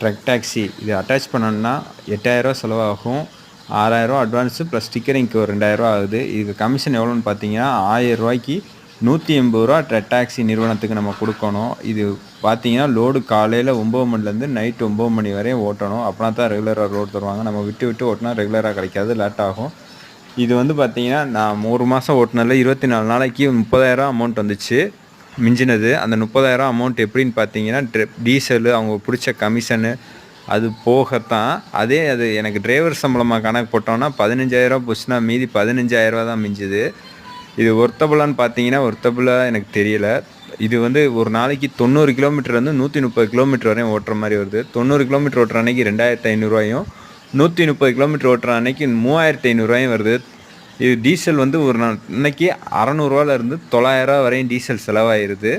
Drug taxi இது attach பண்ணணும்னா 8000 செலவாகும். 6000 அட்வான்ஸு ப்ளஸ் ஸ்டிக்கரிங்க்கு ஒரு 2000 ஆகுது. இதுக்கு கமிஷன் எவ்வளோன்னு பார்த்தீங்கன்னா, ரூ. 1000க்கு ரூ. 180 ட்ரக் டாக்ஸி நிறுவனத்துக்கு நம்ம கொடுக்கணும். இது பார்த்தீங்கன்னா, லோடு காலையில் 9 மணிலேருந்து நைட் 9 மணி வரையும் ஓட்டணும். அப்படின்னா தான் ரெகுலராக லோடு தருவாங்க. நம்ம விட்டு விட்டு ஓட்டினா ரெகுலராக கிடைக்காது, லேட் ஆகும். இது வந்து பார்த்தீங்கன்னா, நான் 1 மாதம் ஓட்டினதில் 24 நாளைக்கு 30,000 அமௌண்ட் வந்துச்சு மிஞ்சினது. அந்த 30,000 அமௌண்ட் எப்படின்னு பார்த்தீங்கன்னா, டீசலு, அவங்க பிடிச்ச கமிஷனு அது போகத்தான். அது எனக்கு டிரைவர் சம்பளமாக கணக்கு போட்டோன்னா 15,000 போச்சுன்னா மீதி 15,000 தான் மிஞ்சுது. இது ஒர்த்தபுளான்னு பார்த்தீங்கன்னா ஒர்த்தபுளாக எனக்கு தெரியல. இது வந்து ஒரு நாளைக்கு 90 கிலோமீட்டர்லேருந்து 130 கிலோமீட்டர் வரையும் ஓட்டுற மாதிரி வருது. 90 கிலோமீட்டர் ஓட்டுற அன்னைக்கு 2,500 130 கிலோமீட்டர் ஓட்டுற அன்னைக்கு 3,500 வருது. இது டீசல் வந்து ஒரு இன்னைக்கு 600 900 வரையும் டீசல் செலவாயிருது.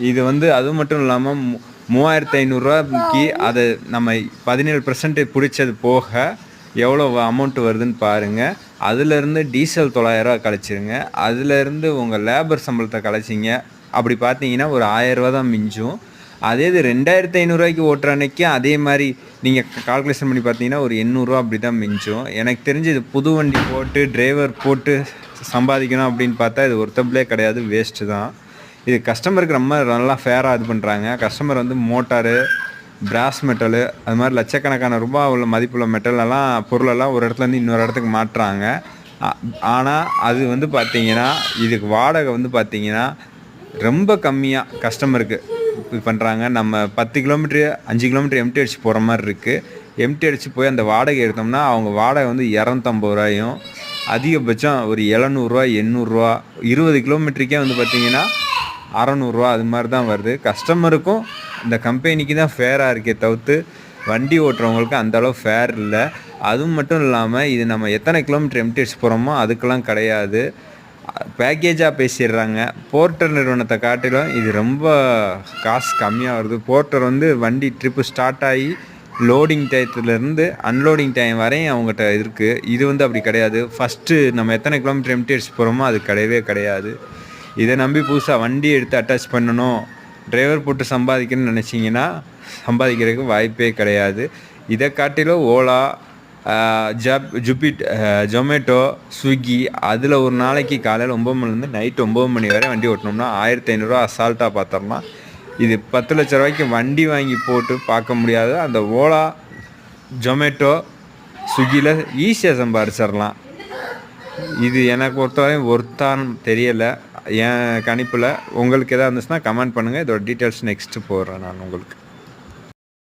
இது வந்து அது மட்டும் இல்லாமல் 3,500 அதை நம்ம 17% பிடிச்சது போக எவ்வளோ அமௌண்ட்டு வருதுன்னு பாருங்கள். அதுலேருந்து டீசல் 900 கழிச்சிருங்க. அதுலேருந்து உங்கள் லேபர் சம்பளத்தை கழிச்சிங்க. அப்படி பார்த்தீங்கன்னா ஒரு 1000 தான் மிஞ்சும். அதே இது 2,500 ஓட்டுற அன்னைக்கு அதே மாதிரி நீங்கள் கால்குலேஷன் பண்ணி பார்த்தீங்கன்னா ஒரு 800 அப்படி தான் மிஞ்சும். எனக்கு தெரிஞ்சு இது புது வண்டி போட்டு டிரைவர் போட்டு சம்பாதிக்கணும் அப்படின்னு பார்த்தா இது ஒர்த்தபிளே கிடையாது, வேஸ்ட்டு தான். இது கஸ்டமருக்கு ரொம்ப நல்லா ஃபேராக இது பண்ணுறாங்க. கஸ்டமர் வந்து மோட்டாரு, பிராஸ் மெட்டலு, அது மாதிரி லட்சக்கணக்கான ரூபாய் உள்ள மதிப்புள்ள மெட்டலெல்லாம் பொருளெல்லாம் ஒரு இடத்துலேருந்து இன்னொரு இடத்துக்கு மாட்டுறாங்க. ஆனால் அது வந்து பார்த்திங்கன்னா இதுக்கு வாடகை வந்து பார்த்திங்கன்னா ரொம்ப கம்மியாக கஸ்டமருக்கு இது பண்ணுறாங்க. நம்ம 10 கிலோமீட்ரு 5 கிலோமீட்டர் எம்டி அடிச்சு போகிற மாதிரி இருக்குது. எம்டி அடிச்சு போய் அந்த வாடகை எடுத்தோம்னா அவங்க வாடகை வந்து 250 அதிகபட்சம் ஒரு 700 800. 20 கிலோமீட்டருக்கே வந்து பார்த்திங்கன்னா 600 அது மாதிரி தான் வருது. கஸ்டமருக்கும் இந்த கம்பெனிக்கு தான் ஃபேராக இருக்கே தவிர்த்து வண்டி ஓட்டுறவங்களுக்கு அந்தளவு ஃபேர் இல்லை. அதுவும் மட்டும் இல்லாமல் இது நம்ம எத்தனை கிலோமீட்டர் எம்டி அடிச்சு போகிறோமோ அதுக்கெல்லாம் கிடையாது, பேக்கேஜாக பேசிடுறாங்க. போர்ட்டர் நிறுவனத்தை காட்டிலும் இது ரொம்ப காசு கம்மியாக வருது. போர்ட்டர் வந்து வண்டி ட்ரிப்பு ஸ்டார்ட் ஆகி லோடிங் டயத்துலேருந்து அன்லோடிங் டைம் வரையும் அவங்ககிட்ட இருக்குது. இது வந்து அப்படி கிடையாது. ஃபஸ்ட்டு நம்ம எத்தனை கிலோமீட்டர் எம்டி அடிச்சு போகிறோமோ அது கிடையவே கிடையாது. இதை நம்பி புதுசாக வண்டி எடுத்து அட்டாச் பண்ணணும், டிரைவர் போட்டு சம்பாதிக்கணும்னு நினச்சிங்கன்னா சம்பாதிக்கிறதுக்கு வாய்ப்பே கிடையாது. இதை காட்டிலும் ஓலா, ஜொமேட்டோ, ஸ்விக்கி அதில் ஒரு நாளைக்கு காலையில் 9 மணிலேருந்து நைட் 9 மணி வரை வண்டி ஓட்டினோம்னா 1,500 அசால்ட்டாக பார்த்தோம்னா இது 10 லட்ச ரூபாய்க்கு வண்டி வாங்கி போட்டு பார்க்க முடியாது. அந்த ஓலா, ஜொமேட்டோ, ஸ்விக்கியில் ஈஸியாக சம்பாதிச்சிடலாம். இது எனக்கு பொறுத்தவரையும் ஒர்த்தான்னு தெரியலை என் கணிப்பில். உங்களுக்கு எதாவது இருந்துச்சுன்னா கமெண்ட் பண்ணுங்கள். இதோட டீட்டெயில்ஸ் நெக்ஸ்ட்டு போடுறேன் நான் உங்களுக்கு.